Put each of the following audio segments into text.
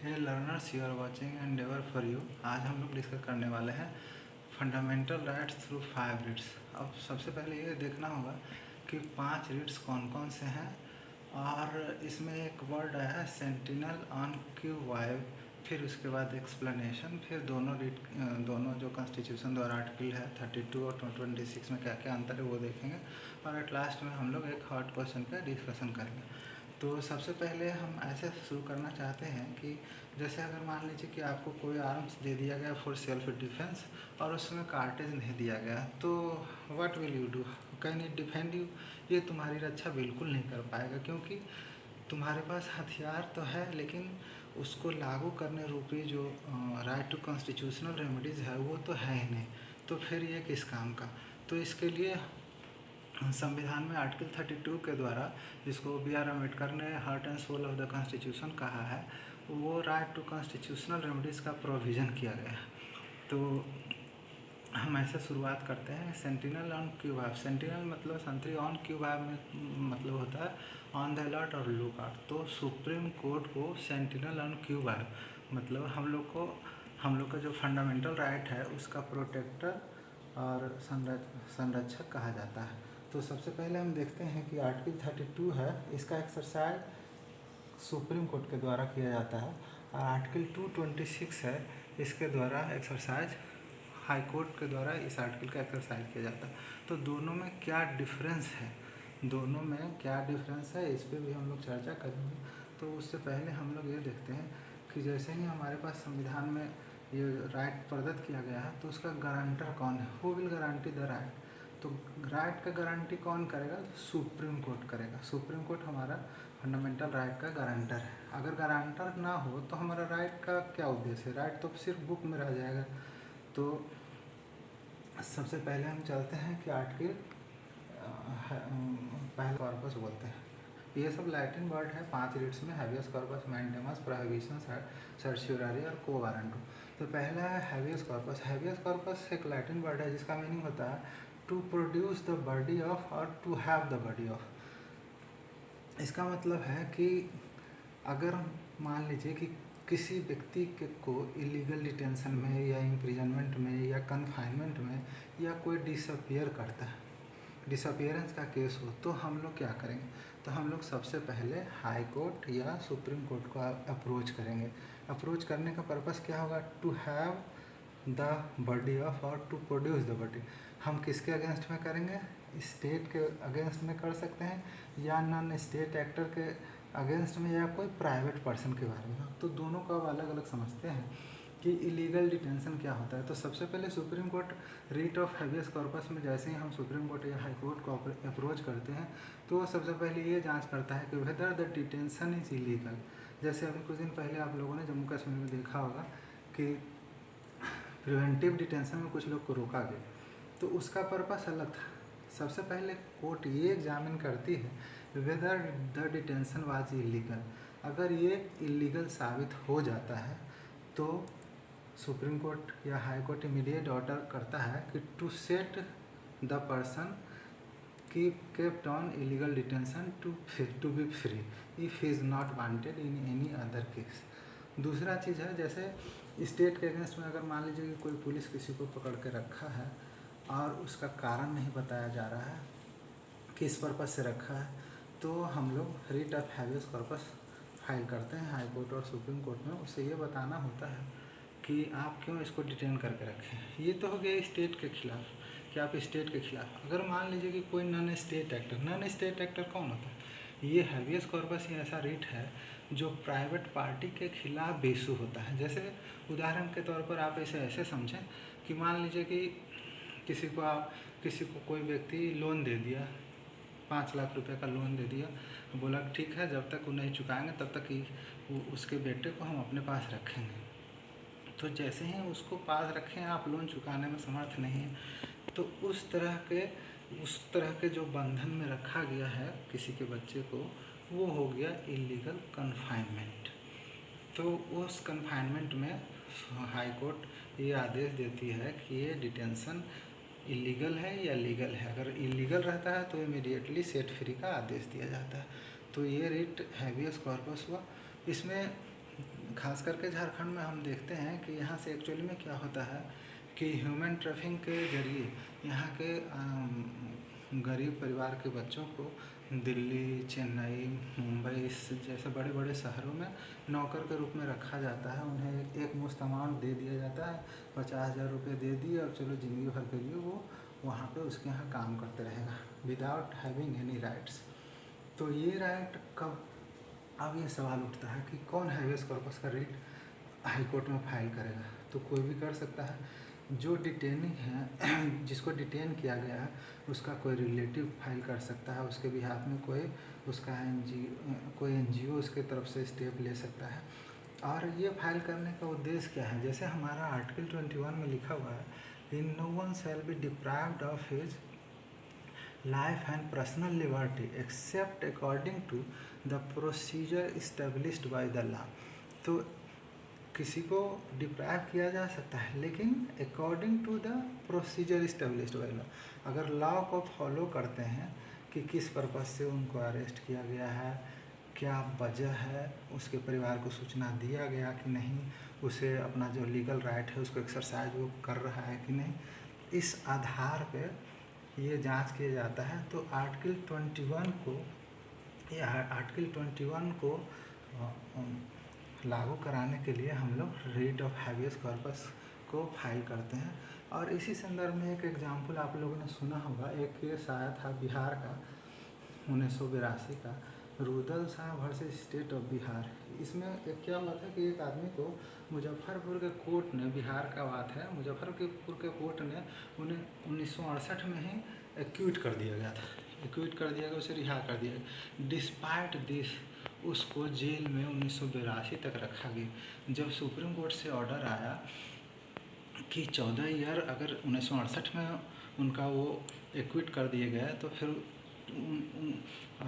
Hey learners, you are watching Endeavour for you. आज हम लोग डिस्कस करने वाले हैं फंडामेंटल राइट्स थ्रू 5 रीड्स। अब सबसे पहले ये देखना होगा कि 5 रीड्स कौन कौन से हैं, और इसमें एक वर्ड आया है सेंटिनल ऑन क्यू वाइव, फिर उसके बाद एक्सप्लेनेशन, फिर दोनों जो कॉन्स्टिट्यूशन द्वारा आर्टिकल है 32 और 26 में क्या क्या अंतर है वो देखेंगे, और एट लास्ट में हम लोग एक हॉट क्वेश्चन पे डिस्कशन करेंगे। तो सबसे पहले हम ऐसे शुरू करना चाहते हैं कि जैसे अगर मान लीजिए कि आपको कोई आर्म्स दे दिया गया फॉर सेल्फ डिफेंस और उसमें कार्टेज नहीं दिया गया, तो what will you do? Can it defend you? ये तुम्हारी रक्षा बिल्कुल नहीं कर पाएगा, क्योंकि तुम्हारे पास हथियार तो है लेकिन उसको लागू करने रूपी जो राइट टू कॉन्स्टिट्यूशनल रेमेडीज़ है वो तो है ही नहीं, तो फिर ये किस काम का? तो इसके लिए संविधान में आर्टिकल 32 के द्वारा, जिसको बी आर अम्बेडकर ने heart and soul of the constitution कहा है, वो राइट टू कॉन्स्टिट्यूशनल रेमेडीज़ का प्रोविज़न किया गया है। तो हम ऐसे शुरुआत करते हैं। Sentinel on qui vive. Sentinel मतलब संतरी, ऑन क्यू वाइव में मतलब होता है ऑन द अलर्ट और लुक आउट। तो सुप्रीम कोर्ट को सेंटिनल ऑन क्यू वाइव मतलब हम लोग का जो फंडामेंटल राइट है उसका प्रोटेक्टर और संरक्षक कहा जाता है। तो सबसे पहले हम देखते हैं कि आर्टिकल 32 है, इसका एक्सरसाइज सुप्रीम कोर्ट के द्वारा किया जाता है, और आर्टिकल 226 है, इसके द्वारा एक्सरसाइज हाई कोर्ट के द्वारा इस आर्टिकल का एक्सरसाइज किया जाता है। तो दोनों में क्या डिफरेंस है, इस पर भी हम लोग चर्चा करेंगे। तो उससे पहले हम लोग ये देखते हैं कि जैसे ही हमारे पास संविधान में ये राइट प्रदत्त किया गया है, तो उसका गारंटर कौन है? Who will guarantee the right? तो राइट का गारंटी कौन करेगा? सुप्रीम कोर्ट करेगा। सुप्रीम कोर्ट हमारा फंडामेंटल राइट का गारंटर है। अगर गारंटर ना हो तो हमारा राइट का क्या उद्देश्य है? राइट तो सिर्फ बुक में रह जाएगा। तो सबसे पहले हम चलते हैं कि आर्टिकल पहले कॉर्पस बोलते हैं। ये सब लैटिन वर्ड है 5 रीड्स में। Habeas corpus, mandamus, prohibition, certiorari और को वारंटो। तो पहला है हैबियस कॉर्पस। हैबियस कॉर्पस एक लैटिन वर्ड है जिसका मीनिंग होता है to produce the body of और to have the body of. इसका मतलब है कि अगर मान लीजिए कि किसी व्यक्ति को इलीगल डिटेंशन में या इम्प्रिजनमेंट में या कन्फाइनमेंट में या कोई डिसअपियर करता है, डिसअपियरेंस का केस हो, तो हम लोग क्या करेंगे? तो हम लोग सबसे पहले हाई कोर्ट या सुप्रीम कोर्ट को अप्रोच करेंगे। अप्रोच करने का पर्पस क्या होगा? To have the body of और टू प्रोड्यूस द बॉडी। हम किसके अगेंस्ट में करेंगे? स्टेट के अगेंस्ट में कर सकते हैं, या नॉन स्टेट एक्टर के अगेंस्ट में, या कोई प्राइवेट पर्सन के बारे में। तो दोनों को अब अलग अलग समझते हैं कि इलीगल डिटेंशन क्या होता है। तो सबसे पहले supreme court writ of habeas corpus में जैसे ही हम सुप्रीम कोर्ट या हाई कोर्ट को अप्रोच करते हैं, तो सबसे पहले ये जांच करता है कि weather the detention is illegal. जैसे अभी कुछ दिन पहले आप लोगों ने जम्मू कश्मीर में देखा होगा कि प्रिवेंटिव डिटेंशन में कुछ लोग को रोका गया, तो उसका पर्पस अलग था। सबसे पहले कोर्ट ये एग्जामिन करती है whether the detention was illegal. अगर ये इलीगल साबित हो जाता है तो सुप्रीम कोर्ट या हाई कोर्ट इमीडिएट ऑर्डर करता है कि to set the person kept on illegal detention to be free if he is not wanted in any other case। दूसरा चीज़ है, जैसे स्टेट के अगेंस्ट में अगर मान लीजिए कि कोई पुलिस किसी को पकड़ के रखा है और उसका कारण नहीं बताया जा रहा है किस पर्पस से रखा है, तो हम लोग writ of habeas corpus file करते हैं हाई कोर्ट और सुप्रीम कोर्ट में। उससे ये बताना होता है कि आप क्यों इसको डिटेन करके रखें। ये तो हो गया स्टेट के खिलाफ कि आप स्टेट के खिलाफ। अगर मान लीजिए कि कोई नॉन स्टेट एक्टर कौन होता है? ये हैबियस कॉर्पस ही ऐसा रिट है जो प्राइवेट पार्टी के खिलाफ बेसू होता है। जैसे उदाहरण के तौर पर आप इसे ऐसे समझें कि मान लीजिए कि किसी को कोई व्यक्ति लोन दे दिया, 5 लाख रुपए का लोन दे दिया, बोला ठीक है जब तक वो नहीं चुकाएंगे तब तक ही उसके बेटे को हम अपने पास रखेंगे। तो जैसे ही उसको पास रखें, आप लोन चुकाने में समर्थ नहीं है, तो उस तरह के जो बंधन में रखा गया है किसी के बच्चे को, वो हो गया इलीगल कन्फाइनमेंट। तो उस कन्फाइनमेंट में हाई कोर्ट ये आदेश देती है कि ये डिटेंशन इलीगल है या लीगल है। अगर इलीगल रहता है तो इमीडिएटली सेट फ्री का आदेश दिया जाता है। तो ये रिट हैबियस कॉर्पस हुआ। इसमें खास करके झारखंड में हम देखते हैं कि यहाँ से एक्चुअली में क्या होता है कि ह्यूमन ट्रैफिकिंग के जरिए यहाँ के गरीब परिवार के बच्चों को दिल्ली, चेन्नई, मुंबई जैसे बड़े बड़े शहरों में नौकर के रूप में रखा जाता है। उन्हें एक मुश्त अमाउंट दे दिया जाता है, 50,000 रुपये दे दिए और चलो ज़िंदगी भर के लिए वो वहाँ पे उसके यहाँ काम करते रहेगा विदाउट हैविंग एनी राइट्स। तो ये राइट कब, अब ये सवाल उठता है कि कौन हैवियस कॉर्पस का रिट हाई कोर्ट में फाइल करेगा। तो कोई भी कर सकता है। जो डिटेनिंग है, जिसको डिटेन किया गया है, उसका कोई रिलेटिव फाइल कर सकता है, उसके बिहाफ में कोई उसका कोई एनजीओ उसके तरफ से स्टेप ले सकता है। और ये फाइल करने का उद्देश्य क्या है, जैसे हमारा आर्टिकल 21 में लिखा हुआ है, in no one shall be deprived of his life and personal liberty except according to the procedure established by the law. तो किसी को डिप्राइव किया जा सकता है, लेकिन according to the procedure established by law. अगर लॉ को फॉलो करते हैं कि किस पर्पज़ से उनको अरेस्ट किया गया है, क्या वजह है, उसके परिवार को सूचना दिया गया कि नहीं, उसे अपना जो लीगल राइट है उसको एक्सरसाइज वो कर रहा है कि नहीं, इस आधार पे ये जांच किया जाता है। तो आर्टिकल 21 को, ये आर्टिकल 21 को लागू कराने के लिए हम लोग रिट ऑफ हैवियस कॉर्पस को फाइल करते हैं। और इसी संदर्भ में एक एग्जाम्पल आप लोगों ने सुना होगा, एक केस आया था बिहार का 1982 का, Rudal Shah versus state of Bihar. इसमें एक क्या हुआ था कि एक आदमी को मुजफ्फरपुर के कोर्ट ने, बिहार का बात है, मुजफ्फरपुर के कोर्ट ने उन्हें 1968 में ही एक्यूट कर दिया गया था, एक्यूट कर दिया गया, उसे रिहा कर दिया गया। डिस्पाइट दिस उसको जेल में 1982 तक रखा गया। जब सुप्रीम कोर्ट से ऑर्डर आया कि 14 ईयर अगर 1968 में उनका वो एक्विट कर दिए गए, तो फिर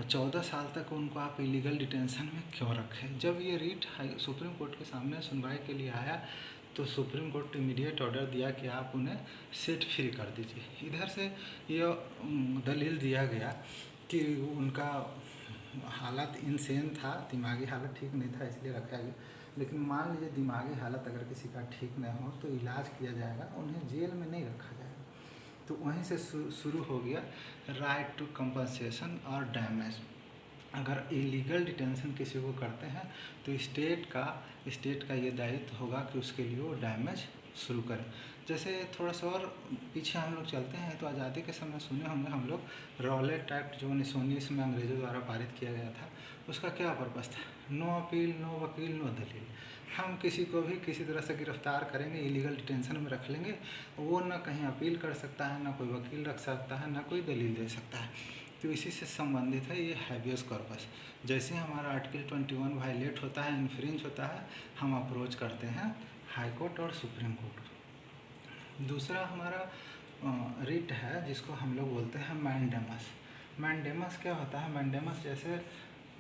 14 साल तक उनको आप इलीगल डिटेंशन में क्यों रखें। जब ये रिट सुप्रीम कोर्ट के सामने सुनवाई के लिए आया, तो सुप्रीम कोर्ट इमीडिएट ऑर्डर दिया कि आप उन्हें सेट फ्री कर दीजिए। इधर से ये दलील दिया गया कि उनका हालत इनसेन था, दिमागी हालत ठीक नहीं था, इसलिए रखा गया। लेकिन मान लीजिए दिमागी हालत अगर किसी का ठीक नहीं हो तो इलाज किया जाएगा, उन्हें जेल में नहीं रखा जाएगा। तो वहीं से शुरू हो गया राइट टू कंपनसेशन और डैमेज। अगर इलीगल डिटेंशन किसी को करते हैं तो स्टेट का ये दायित्व होगा कि उसके लिए वो डैमेज शुरू करें। जैसे थोड़ा सा और पीछे हम लोग चलते हैं तो आज़ादी के समय सुने होंगे हम लोग, रॉलेट एक्ट जो 1919 में अंग्रेज़ों द्वारा पारित किया गया था, उसका क्या पर्पज़ था? नो अपील, नो वकील, नो दलील। हम किसी को भी किसी तरह से गिरफ्तार करेंगे, इलीगल डिटेंशन में रख लेंगे, वो ना कहीं अपील कर सकता है, ना कोई वकील रख सकता है, ना कोई दलील दे सकता है। तो इसी से संबंधित है ये हैबियस कॉर्पस। जैसे हमारा आर्टिकल 21 वायलेट होता है, इन्फ्रिंज होता है, हम अप्रोच करते हैं हाई कोर्ट और सुप्रीम कोर्ट। दूसरा हमारा रिट है जिसको हम लोग बोलते हैं मैंडेमस। मैंडेमस क्या होता है? मैंडेमस, जैसे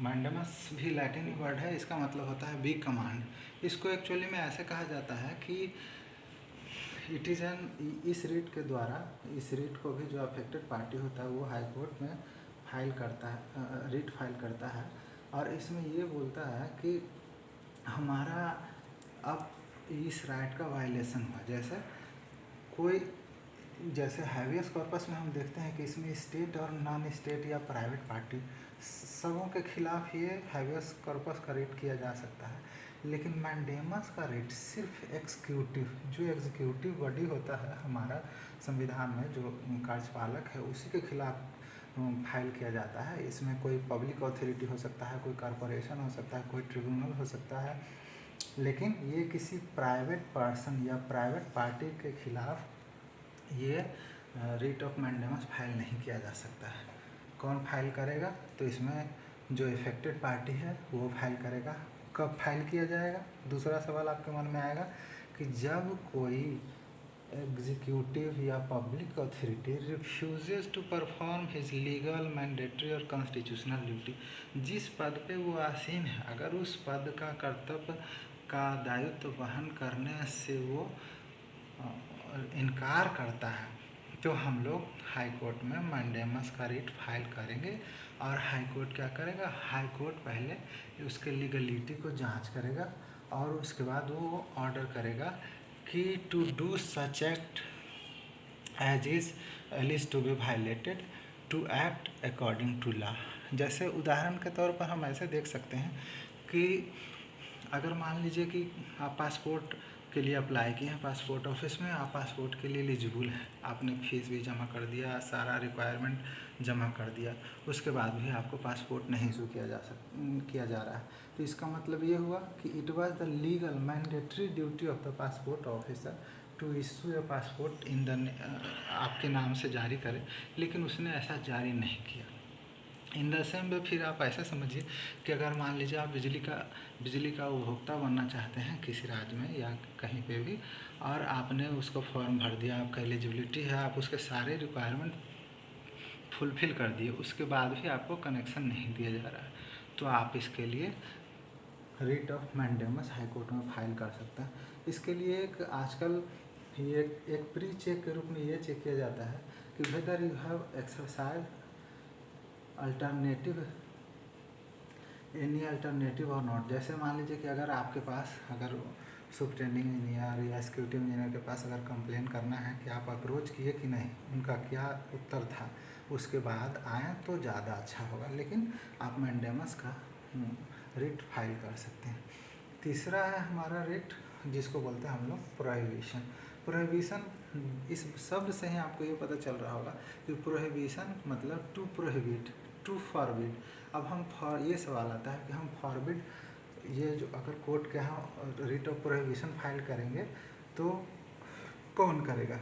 मैंडेमस भी लैटिन वर्ड है, इसका मतलब होता है बी कमांड। इसको एक्चुअली में ऐसे कहा जाता है कि इट इज़ एन, इस रिट के द्वारा, इस रिट को भी जो अफेक्टेड पार्टी होता है वो हाई कोर्ट में फाइल करता है, रिट फाइल करता है। और इसमें ये बोलता है कि हमारा अब इस राइट का वायलेशन हुआ। जैसे कोई, जैसे हैवियस कॉर्पस में हम देखते हैं कि इसमें स्टेट और नॉन स्टेट या प्राइवेट पार्टी सबों के खिलाफ ये हैवियस कॉर्पस का रिट किया जा सकता है। लेकिन मैंडेमस का रिट सिर्फ एग्जीक्यूटिव, जो एग्जीक्यूटिव बॉडी होता है हमारा संविधान में, जो कार्यपालक है, उसी के खिलाफ फाइल किया जाता है। इसमें कोई पब्लिक अथॉरिटी हो सकता है, कोई कॉरपोरेशन हो सकता है, कोई ट्रिब्यूनल हो सकता है, लेकिन ये किसी प्राइवेट पर्सन या प्राइवेट पार्टी के खिलाफ ये रिट ऑफ मैंडेमस फाइल नहीं किया जा सकता है। कौन फाइल करेगा? तो इसमें जो इफेक्टेड पार्टी है वो फाइल करेगा। कब फाइल किया जाएगा? दूसरा सवाल आपके मन में आएगा कि जब कोई एग्जीक्यूटिव या public authority refuses to perform his legal, mandatory और कॉन्स्टिट्यूशनल ड्यूटी, जिस पद पे वो आसीन है, अगर उस पद का कर्तव्य का दायित्व वहन करने से वो इनकार करता है, तो हम लोग हाई कोर्ट में मैंडेमस का रिट फाइल करेंगे। और हाई कोर्ट क्या करेगा? हाई कोर्ट पहले उसके लीगलिटी को जांच करेगा और उसके बाद वो ऑर्डर करेगा कि to do such act as is alleged to be violated to act according to law. जैसे उदाहरण के तौर पर हम ऐसे देख सकते हैं कि अगर मान लीजिए कि आप पासपोर्ट के लिए अप्लाई किए हैं पासपोर्ट ऑफिस में, आप पासपोर्ट के लिए एलिजिबल हैं, आपने फीस भी जमा कर दिया, सारा रिक्वायरमेंट जमा कर दिया, उसके बाद भी आपको पासपोर्ट नहीं इशू किया जा रहा है। तो इसका मतलब ये हुआ कि it was the legal mandatory duty of the passport officer to issue a passport in the आपके नाम से जारी करे, लेकिन उसने ऐसा जारी नहीं किया। इन द सेम वे फिर आप ऐसा समझिए कि अगर मान लीजिए आप बिजली का उपभोक्ता बनना चाहते हैं किसी राज्य में या कहीं पे भी, और आपने उसको फॉर्म भर दिया, आपका एलिजिबिलिटी है, आप उसके सारे रिक्वायरमेंट फुलफ़िल कर दिए, उसके बाद भी आपको कनेक्शन नहीं दिया जा रहा है, तो आप इसके लिए writ of mandamus high court में फाइल कर सकते हैं। इसके लिए एक आजकल ये एक प्री चेक के रूप में ये चेक किया जाता है कि whether you have exercise alternative any alternative और नॉट। जैसे मान लीजिए कि अगर आपके पास अगर सुपरिटेंडिंग इंजीनियर या एक्जीक्यूटिव इंजीनियर के पास अगर कंप्लेन करना है कि आप अप्रोच किए कि नहीं, उनका क्या उत्तर था, उसके बाद आएँ तो ज़्यादा अच्छा होगा, लेकिन आप मैंडेमस का रिट फाइल कर सकते हैं। तीसरा है हमारा रिट जिसको बोलते हैं हम लोग प्रोहिबिशन। प्रोहिबिशन इस शब्द से ही आपको ये पता चल रहा होगा कि प्रोहिबिशन मतलब टू प्रोहिबिट, टू फॉरबिड। अब हम ये सवाल आता है कि हम फॉरबिड ये जो अगर कोर्ट के यहाँ रिट ऑफ प्रोहिबिशन फाइल करेंगे तो कौन करेगा,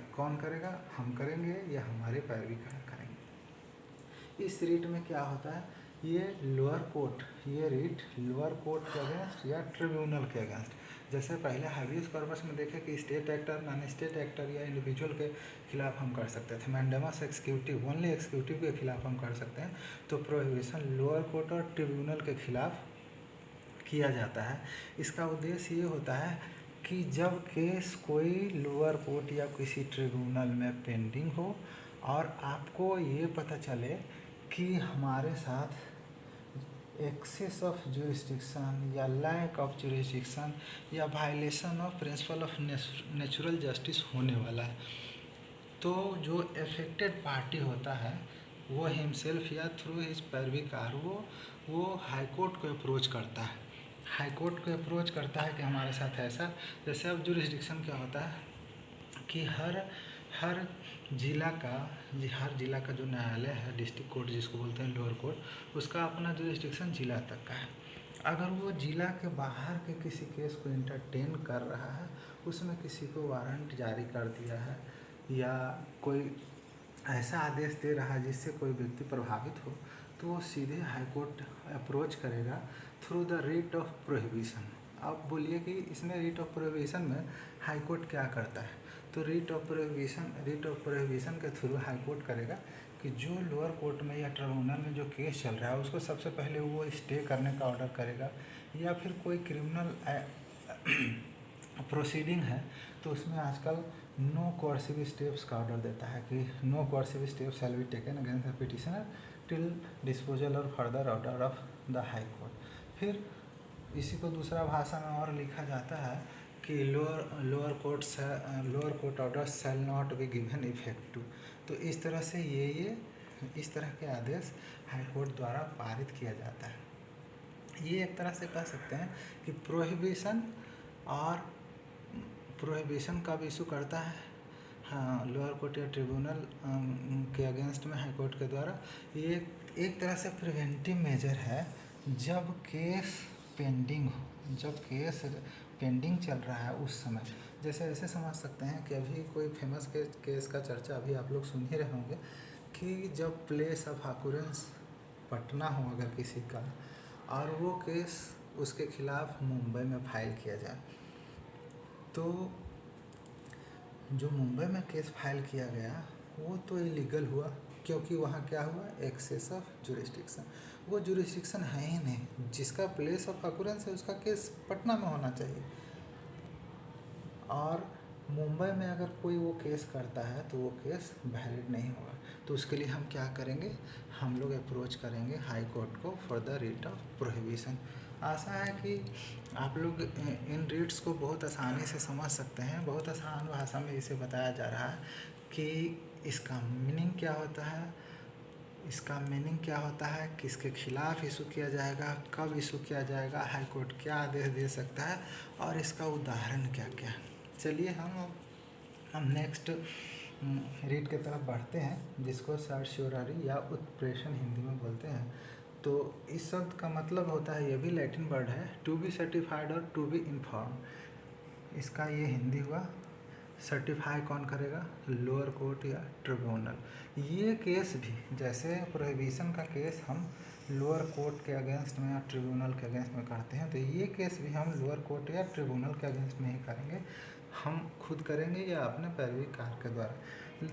हम करेंगे या हमारे पैरवी करेंगे। इस रिट में क्या होता है, ये लोअर कोर्ट, ये रिट लोअर कोर्ट के अगेंस्ट या ट्रिब्यूनल के अगेंस्ट, जैसे पहले हाबियस कॉर्पस में देखे कि state actor, non state actor या इंडिविजुअल के खिलाफ हम कर सकते थे, मैंडेमस एग्जीक्यूटिव ओनली एग्जीक्यूटिव के खिलाफ हम कर सकते हैं। तो प्रोहिबिशन लोअर कोर्ट और ट्रिब्यूनल के खिलाफ किया जाता है। इसका उद्देश्य ये होता है कि जब केस कोई लोअर कोर्ट या किसी ट्रिब्यूनल में पेंडिंग हो और आपको ये पता चले कि हमारे साथ एक्सेस ऑफ जुरिस्डिक्शन या लैक ऑफ जुरिस्डिक्शन या violation of principle of natural justice होने वाला है, तो जो अफेक्टेड पार्टी होता है वो हिमसेल्फ या थ्रू हिज पैरवीकार वो हाई कोर्ट को अप्रोच करता है। हाई कोर्ट को अप्रोच करता है कि हमारे साथ ऐसा, जैसे अब जुरिस्डिक्शन क्या होता है कि हर जिला का जो न्यायालय है, डिस्ट्रिक्ट कोर्ट जिसको बोलते हैं लोअर कोर्ट, उसका अपना जुरिस्डिक्शन जिला तक का है। अगर वो जिला के बाहर के किसी केस को इंटरटेन कर रहा है, उसमें किसी को वारंट जारी कर दिया है या कोई ऐसा आदेश दे रहा है जिससे कोई व्यक्ति प्रभावित हो, तो वो सीधे हाई कोर्ट अप्रोच करेगा through the writ of prohibition. अब बोलिए कि इसमें रिट ऑफ प्रोहिबिशन में हाई कोर्ट क्या करता है, तो रिट ऑफ प्रोहिबिशन के थ्रू हाई कोर्ट करेगा कि जो लोअर कोर्ट में या ट्रिब्यूनल में जो केस चल रहा है उसको सबसे पहले वो स्टे करने का ऑर्डर करेगा, या फिर कोई क्रिमिनल प्रोसीडिंग है तो उसमें आजकल नो कोर्सिव स्टेप्स का ऑर्डर देता है कि no coercive steps shall be taken against the petitioner till disposal और further order of the high court. फिर इसी को दूसरा भाषा में और लिखा जाता है कि lower court order shall not be given effect to. तो इस तरह से इस तरह के आदेश हाई कोर्ट द्वारा पारित किया जाता है। ये एक तरह से कह सकते हैं कि प्रोहिबिशन का भी इशू करता है हाँ लोअर कोर्ट या ट्रिब्यूनल के अगेंस्ट में हाई कोर्ट के द्वारा। ये एक तरह से प्रिवेंटिव मेजर है जब केस पेंडिंग चल रहा है उस समय। जैसे ऐसे समझ सकते हैं कि अभी कोई फेमस केस का चर्चा अभी आप लोग सुन ही रहे होंगे कि जब प्लेस ऑफ ऑकरेंस पटना हो अगर किसी का, और वो केस उसके खिलाफ मुंबई में फाइल किया जाए, तो जो मुंबई में केस फाइल किया गया वो तो इलीगल हुआ, क्योंकि वहाँ क्या हुआ, एक्सेस ऑफ जुरिस्डिक्शन। वो जुरिस्डिक्शन है ही नहीं, जिसका प्लेस ऑफ ऑकरेंस है उसका केस पटना में होना चाहिए। और मुंबई में अगर कोई वो केस करता है तो वो केस वैलिड नहीं होगा। तो उसके लिए हम क्या करेंगे, हम लोग अप्रोच करेंगे हाई कोर्ट को for the writ of prohibition. आशा है कि आप लोग इन रीड्स को बहुत आसानी से समझ सकते हैं। बहुत आसान भाषा में इसे बताया जा रहा है कि इसका मीनिंग क्या होता है, किसके खिलाफ इशू किया जाएगा, कब इशू किया जाएगा, हाई कोर्ट क्या आदेश दे सकता है और इसका उदाहरण क्या क्या। चलिए हम नेक्स्ट रीड की तरफ बढ़ते हैं, जिसको सर्शियोररी या उत्प्रेषण हिंदी में बोलते हैं। तो इस शब्द का मतलब होता है, ये भी लैटिन वर्ड है, टू बी सर्टिफाइड और टू बी इन्फॉर्म। इसका ये हिंदी हुआ। सर्टिफाई कौन करेगा, लोअर कोर्ट या ट्रिब्यूनल। ये केस भी जैसे प्रोहिबिशन का केस हम लोअर कोर्ट के अगेंस्ट में या ट्रिब्यूनल के अगेंस्ट में करते हैं, तो ये केस भी हम लोअर कोर्ट या ट्रिब्यूनल के अगेंस्ट में ही करेंगे, हम खुद करेंगे या अपने पैरवी कार के द्वारा।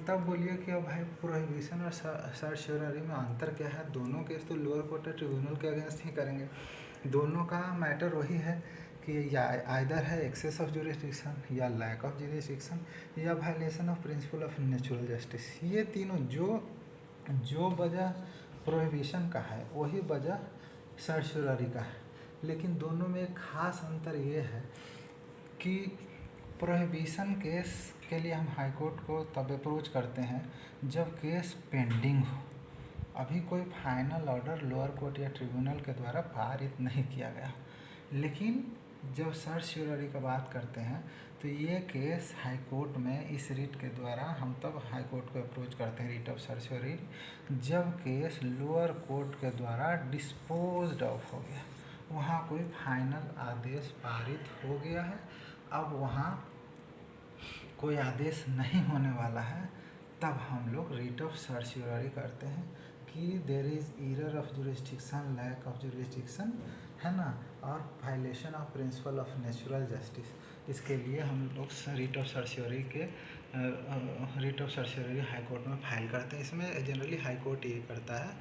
तब बोलिए कि अब भाई प्रोहिबिशन और सर्शियोररी में अंतर क्या है। दोनों केस तो लोअर कोर्ट या ट्रिब्यूनल के अगेंस्ट ही करेंगे। दोनों का मैटर वही है कि या आइदर है एक्सेस ऑफ जुरिस्डिक्शन या लैक ऑफ जुरिस्डिक्शन या violation of principle of natural justice. ये तीनों जो वजह प्रोहिबिशन का है वही वजह सर्शियोररी का है। लेकिन दोनों में एक खास अंतर ये है कि प्रोहिबिशन केस के लिए हम हाई कोर्ट को तब अप्रोच करते हैं जब केस पेंडिंग हो, अभी कोई फाइनल ऑर्डर लोअर कोर्ट या ट्रिब्यूनल के द्वारा पारित नहीं किया गया। लेकिन जब सर्शियोररी का बात करते हैं तो ये केस हाई कोर्ट में इस रीट के द्वारा हम तब हाई कोर्ट को अप्रोच करते हैं, रीट ऑफ सर्शियोररी, जब केस लोअर कोर्ट के द्वारा डिस्पोज्ड ऑफ हो गया, वहाँ कोई फाइनल आदेश पारित हो गया है, अब वहाँ कोई आदेश नहीं होने वाला है, तब हम लोग रीट ऑफ सर्शियोररी करते हैं कि there is error of jurisdiction, lack of jurisdiction, है ना, और violation of principle of natural justice. इसके लिए हम लोग writ of certiorari high court में फाइल करते हैं। इसमें जनरली हाई कोर्ट ये करता है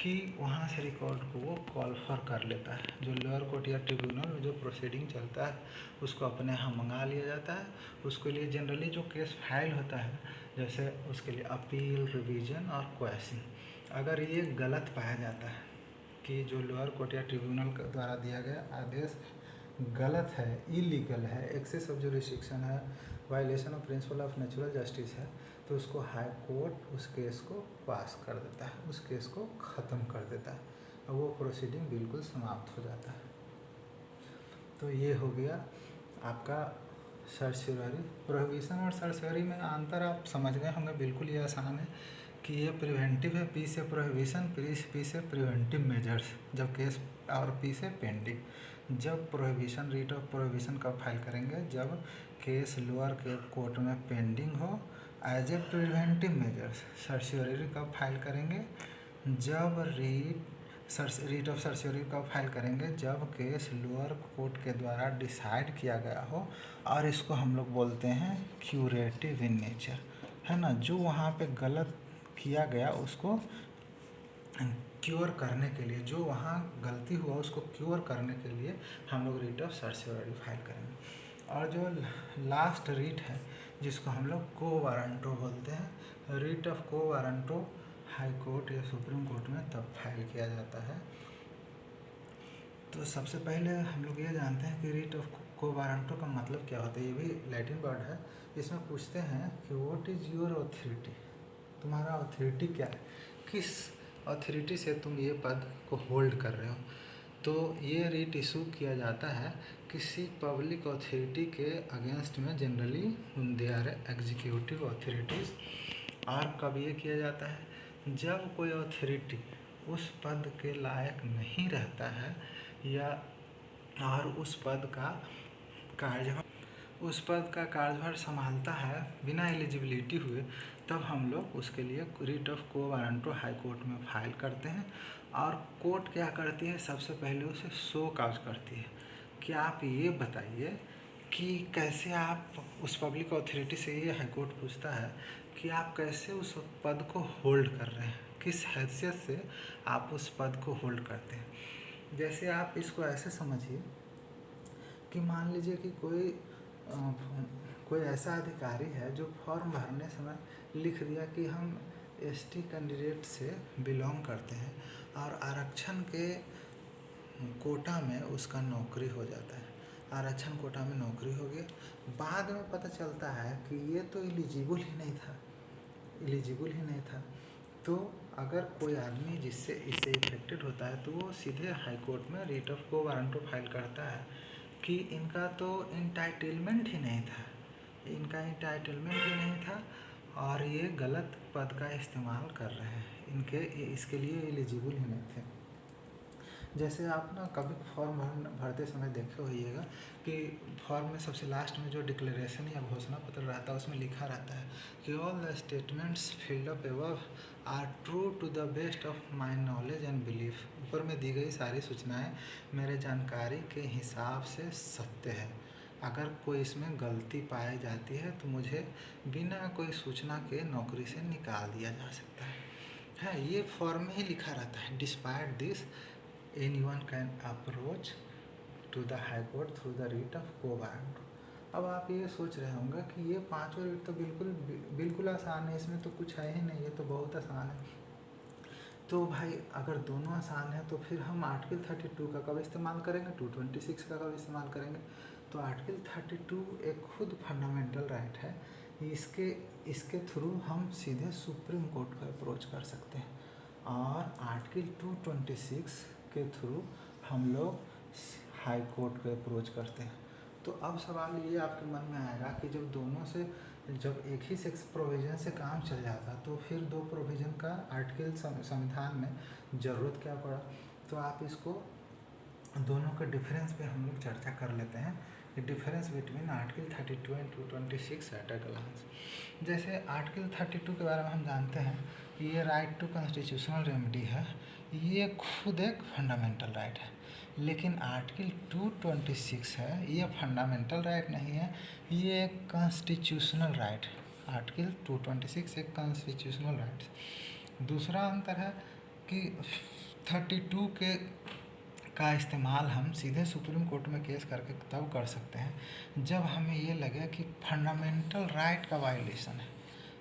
कि वहाँ से रिकॉर्ड को वो कॉल फॉर कर लेता है। जो लोअर कोर्ट या ट्रिब्यूनल में जो प्रोसीडिंग चलता है उसको अपने यहाँ मंगा लिया जाता है। उसके लिए जनरली जो केस फाइल होता है, जैसे उसके लिए अपील, रिवीजन और क्वेश्चन, अगर ये गलत पाया जाता है कि जो लोअर कोर्ट या ट्रिब्यूनल द्वारा दिया गया आदेश गलत है, इलीगल है, एक्सेस ऑफ जुरिस्डिक्शन है, violation of principle of natural justice है, तो उसको हाई कोर्ट उस केस को पास कर देता है, उस केस को ख़त्म कर देता है और वो प्रोसीडिंग बिल्कुल समाप्त हो जाता है। तो ये हो गया आपका सर्शियोररी। प्रोहिबिशन और सर्शियोररी में अंतर आप समझ गए होंगे, बिल्कुल ये आसान है कि ये प्रिवेंटिव है, पी से प्रोहिबिशन, पी से प्रिवेंटिव मेजर्स, जब केस, और पी से पेंडिंग। जब प्रोहिबिशन, रीट ऑफ प्रोहिबिशन कब फाइल करेंगे, जब केस लोअर के कोर्ट में पेंडिंग हो एज ए प्रिवेंटिव मेजर्स। सर्शियोररी कब फाइल करेंगे, जब रीट ऑफ सर्शियोररी कब फाइल करेंगे, जब केस लोअर कोर्ट के द्वारा डिसाइड किया गया हो और इसको हम लोग बोलते हैं क्यूरेटिव इन नेचर, है ना। जो वहाँ पे गलत किया गया उसको क्योर करने के लिए, जो वहाँ गलती हुआ उसको क्योर करने के लिए हम लोग रीट ऑफ सर्शियोररी फाइल करेंगे। और जो लास्ट रीट है जिसको हम लोग को वारंटो बोलते हैं, writ of quo warranto high court या सुप्रीम कोर्ट में तब फाइल किया जाता है। तो सबसे पहले हम लोग ये जानते हैं कि रीट ऑफ को वारंटो का मतलब क्या होता है। ये भी लैटिन वर्ड है। इसमें पूछते हैं कि व्हाट इज़ योर ऑथोरिटी, तुम्हारा ऑथोरिटी क्या है, किस ऑथोरिटी से तुम ये पद को होल्ड कर रहे हो। तो ये रीट इशू किया जाता है किसी पब्लिक अथॉरिटी के अगेंस्ट में, generally they are executive authorities. और कब ये किया जाता है, जब कोई अथॉरिटी उस पद के लायक नहीं रहता है या और उस पद का कार्यभार संभालता है बिना एलिजिबिलिटी हुए, तब हम लोग उसके लिए writ of quo warranto high court में फाइल करते हैं। और कोर्ट क्या करती है, सबसे पहले उसे शो काज करती है कि आप ये बताइए कि कैसे आप उस पब्लिक अथॉरिटी से, ये हाई कोर्ट पूछता है कि आप कैसे उस पद को होल्ड कर रहे हैं, किस हैसियत से आप उस पद को होल्ड करते हैं। जैसे आप इसको ऐसे समझिए कि मान लीजिए कि कोई ऐसा अधिकारी है जो फॉर्म भरने समय लिख दिया कि हम एसटी कैंडिडेट से बिलोंग करते हैं और आरक्षण के कोटा में उसका नौकरी हो जाता है, आरक्षण कोटा में नौकरी हो गई। बाद में पता चलता है कि ये तो एलिजिबल ही नहीं था, एलिजिबल ही नहीं था। तो अगर कोई आदमी जिससे इससे इफेक्टेड होता है तो वो सीधे हाई कोर्ट में रिट ऑफ को वारंट फाइल करता है कि इनका तो इंटाइटलमेंट ही नहीं था, इनका इंटाइटलमेंट ही नहीं था और ये गलत पद का इस्तेमाल कर रहे हैं, इनके इसके लिए एलिजिबल ही नहीं थे। जैसे आप ना कभी फॉर्म भरते समय देखे होइएगा कि फॉर्म में सबसे लास्ट में जो डिक्लेरेशन या घोषणा पत्र रहता है उसमें लिखा रहता है कि all the statements filled up above are true to the best of my knowledge and belief. ऊपर में दी गई सारी सूचनाएं मेरे जानकारी के हिसाब से सत्य है। अगर कोई इसमें गलती पाई जाती है तो मुझे बिना कोई सूचना के नौकरी से निकाल दिया जा सकता है, ये फॉर्म में ही लिखा रहता है। Despite this anyone can approach to the high court through the writ of quo warranto। अब आप ये सोच रहे होंगे कि ये पांचों रिट तो बिल्कुल आसान है, इसमें तो कुछ है ही नहीं, ये तो बहुत आसान है। तो भाई अगर दोनों आसान है तो फिर हम आर्टिकल 32 का कब इस्तेमाल करेंगे, 226 का कब इस्तेमाल करेंगे। तो आर्टिकल 32 एक खुद फंडामेंटल राइट है, इसके थ्रू हम सीधे सुप्रीम कोर्ट को अप्रोच कर सकते हैं और आर्टिकल 226 के थ्रू हम लोग हाई कोर्ट को अप्रोच करते हैं। तो अब सवाल ये आपके मन में आएगा कि जब एक ही सेक्स प्रोविज़न से काम चल जाता तो फिर दो प्रोविज़न का आर्टिकल संविधान में ज़रूरत क्या पड़ा। तो आप इसको दोनों के डिफरेंस पे हम लोग चर्चा कर लेते हैं कि difference between article 32 and 226 at a glance. जैसे आर्टिकल 32 के बारे में हम जानते हैं कि ये राइट टू कॉन्स्टिट्यूशनल रेमेडी है, ये खुद एक फंडामेंटल राइट है। लेकिन आर्टिकल 226 है, ये फंडामेंटल राइट नहीं है, ये एक कॉन्स्टिट्यूशनल राइट है। आर्टिकल 226 एक कॉन्स्टिट्यूशनल राइट है। दूसरा अंतर है कि 32 का इस्तेमाल हम सीधे सुप्रीम कोर्ट में केस करके तब कर सकते हैं जब हमें ये लगे कि फंडामेंटल राइट का वायलेशन है।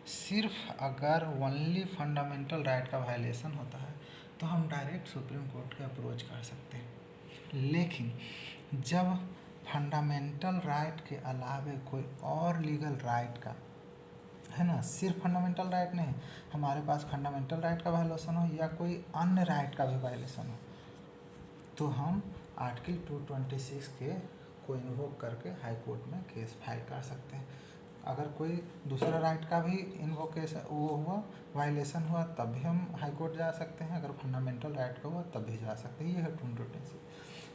सिर्फ अगर ओनली फंडामेंटल राइट का वायलेशन होता है तो हम डायरेक्ट सुप्रीम कोर्ट के अप्रोच कर सकते हैं। लेकिन जब फंडामेंटल राइट के अलावे कोई और लीगल राइट का, है ना, सिर्फ फंडामेंटल राइट नहीं, हमारे पास फंडामेंटल राइट का वायलेशन हो या कोई अन्य राइट का भी वायलेशन हो, तो हम आर्टिकल 226 को इन्वोक करके हाई कोर्ट में केस फाइल कर सकते हैं। अगर कोई दूसरा राइट का भी इन्वोकेशन वो हुआ, वायलेशन हुआ, तब भी हम हाई कोर्ट जा सकते हैं। अगर फंडामेंटल राइट का हुआ तब भी जा सकते हैं। ये है 226।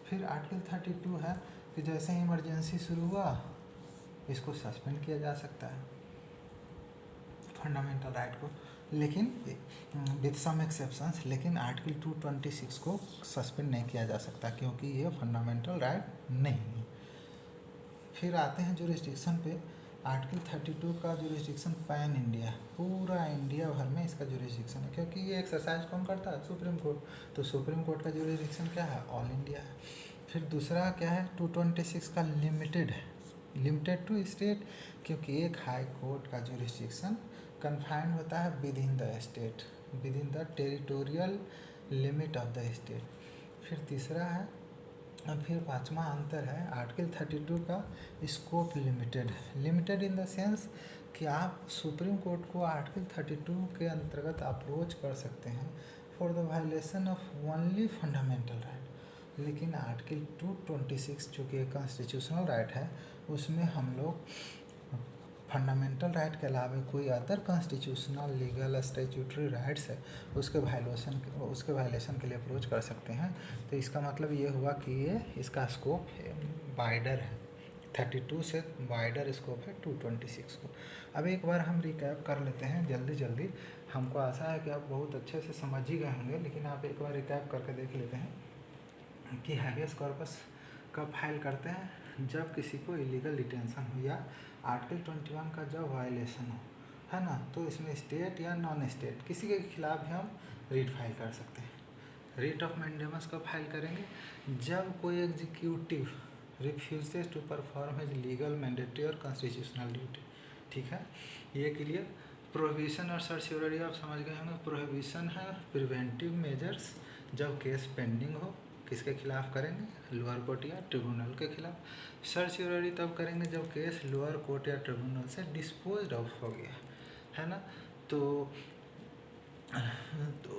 फिर आर्टिकल 32 है कि जैसे ही इमरजेंसी शुरू हुआ इसको सस्पेंड किया जा सकता है फंडामेंटल राइट को, लेकिन विद सम एक्सेप्शंस। लेकिन आर्टिकल 226 को सस्पेंड नहीं किया जा सकता क्योंकि ये फंडामेंटल राइट नहीं है। फिर आते हैं जुरिस्डिक्शन पे। आर्टिकल 32 का जुरिस्डिक्शन पैन इंडिया, पूरा इंडिया भर में इसका जुरिस्डिक्शन है क्योंकि ये एक्सरसाइज कौन करता है, सुप्रीम कोर्ट। तो सुप्रीम कोर्ट का जुरिस्डिक्शन क्या है, ऑल इंडिया है। फिर दूसरा क्या है, 226 का लिमिटेड है, लिमिटेड टू स्टेट, क्योंकि एक हाई कोर्ट का जुरिस्डिक्शन कन्फाइंड होता है with in the state, with in the territorial limit of the state. फिर तीसरा है, फिर पांचवा अंतर है, आर्टिकल 32 का स्कोप लिमिटेड है। लिमिटेड इन द सेंस कि आप सुप्रीम कोर्ट को आर्टिकल 32 के अंतर्गत अप्रोच कर सकते हैं for the violation of only fundamental right. लेकिन आर्टिकल 226 जो कि एक कॉन्स्टिट्यूशनल राइट है, उसमें हम लोग फंडामेंटल राइट के अलावा कोई other constitutional legal statutory rights है उसके वायलेशन के लिए अप्रोच कर सकते हैं। तो इसका मतलब ये हुआ कि ये इसका स्कोप वाइडर है, 32 से वाइडर स्कोप है 226 को। अब एक बार हम रिकैप कर लेते हैं जल्दी। हमको आशा है कि आप बहुत अच्छे से समझ ही गए होंगे, लेकिन आप एक बार रिकैप करके देख लेते हैं कि हैबियस कॉर्पस कब फाइल करते हैं, जब किसी को इलीगल डिटेंशन हो या आर्टिकल 21 का जब वायलेशन हो, है ना। तो इसमें स्टेट या नॉन स्टेट किसी के खिलाफ भी हम रीट फाइल कर सकते हैं। रीट ऑफ मैंडेमस कब फाइल करेंगे, जब कोई executive refuses to perform his legal mandatory और कॉन्स्टिट्यूशनल ड्यूटी। ठीक है, ये क्लियर। प्रोहिबिशन और सर्च्योररी आप समझ गए होंगे। प्रोहिबिशन है प्रिवेंटिव मेजर्स जब केस पेंडिंग हो, किसके खिलाफ करेंगे? लोअर कोर्ट या ट्रिब्यूनल के खिलाफ। सर्च्योररी तब करेंगे जब केस लोअर कोर्ट या ट्रिब्यूनल से डिस्पोज ऑफ हो गया, है ना। तो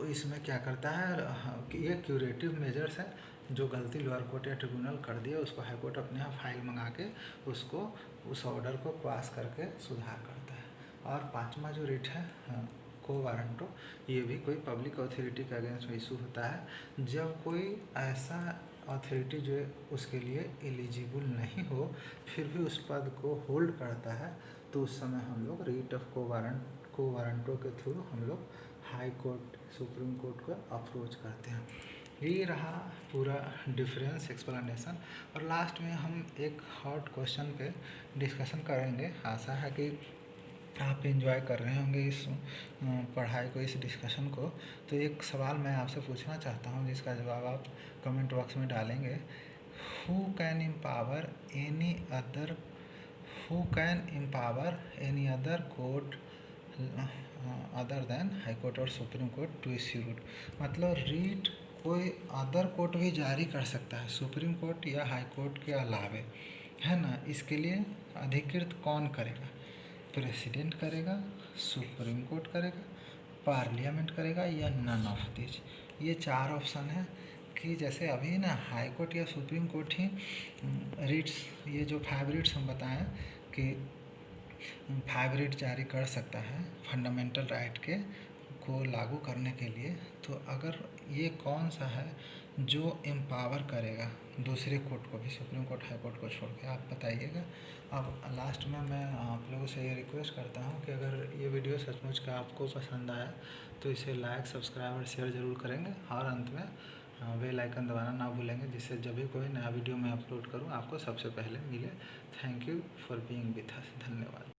इसमें क्या करता है कि ये क्यूरेटिव मेजर्स है, जो गलती लोअर कोर्ट या ट्रिब्यूनल कर दिया उसको हाई कोर्ट अपने यहाँ फाइल मंगा के उसको उस ऑर्डर को क्वाश करके सुधार करता है। और पांचवा जो रिट है को वारंटो, ये भी कोई पब्लिक अथॉरिटी के अगेंस्ट में इशू होता है जब कोई ऐसा अथॉरिटी जो उसके लिए एलिजिबल नहीं हो फिर भी उस पद को होल्ड करता है, तो उस समय हम लोग रिट ऑफ को वारंटो के थ्रू हम लोग हाई कोर्ट सुप्रीम कोर्ट को अप्रोच करते हैं। ये रहा पूरा डिफरेंस एक्सप्लेनेशन। और लास्ट में हम एक हॉट क्वेश्चन पे डिस्कशन करेंगे। आशा है कि आप एंजॉय कर रहे होंगे इस पढ़ाई को, इस डिस्कशन को। तो एक सवाल मैं आपसे पूछना चाहता हूँ जिसका जवाब आप कमेंट बॉक्स में डालेंगे। Who can empower any other court other than high court और supreme court to issue writ? मतलब रीट कोई अदर कोर्ट भी जारी कर सकता है सुप्रीम कोर्ट या हाई कोर्ट के अलावे, है ना। इसके लिए अधिकृत कौन करेगा? प्रेसिडेंट करेगा, सुप्रीम कोर्ट करेगा, पार्लियामेंट करेगा या नन ऑफ दिस? ये चार ऑप्शन है कि जैसे अभी ना हाई कोर्ट या सुप्रीम कोर्ट ही रीट्स, ये जो 5 रीट्स हम बताएं कि 5 रीट जारी कर सकता है फंडामेंटल राइट के को लागू करने के लिए। तो अगर ये कौन सा है जो एम्पावर करेगा दूसरे कोर्ट को भी, सुप्रीम कोर्ट हाई कोर्ट को छोड़ के, आप बताइएगा। अब लास्ट में मैं आप लोगों से ये रिक्वेस्ट करता हूँ कि अगर ये वीडियो सचमुच का आपको पसंद आया तो इसे लाइक, सब्सक्राइब और शेयर ज़रूर करेंगे। और अंत में बेल आइकन दबाना ना भूलेंगे, जिससे जब भी कोई नया वीडियो मैं अपलोड करूँ आपको सबसे पहले मिले। Thank you for being with us. धन्यवाद।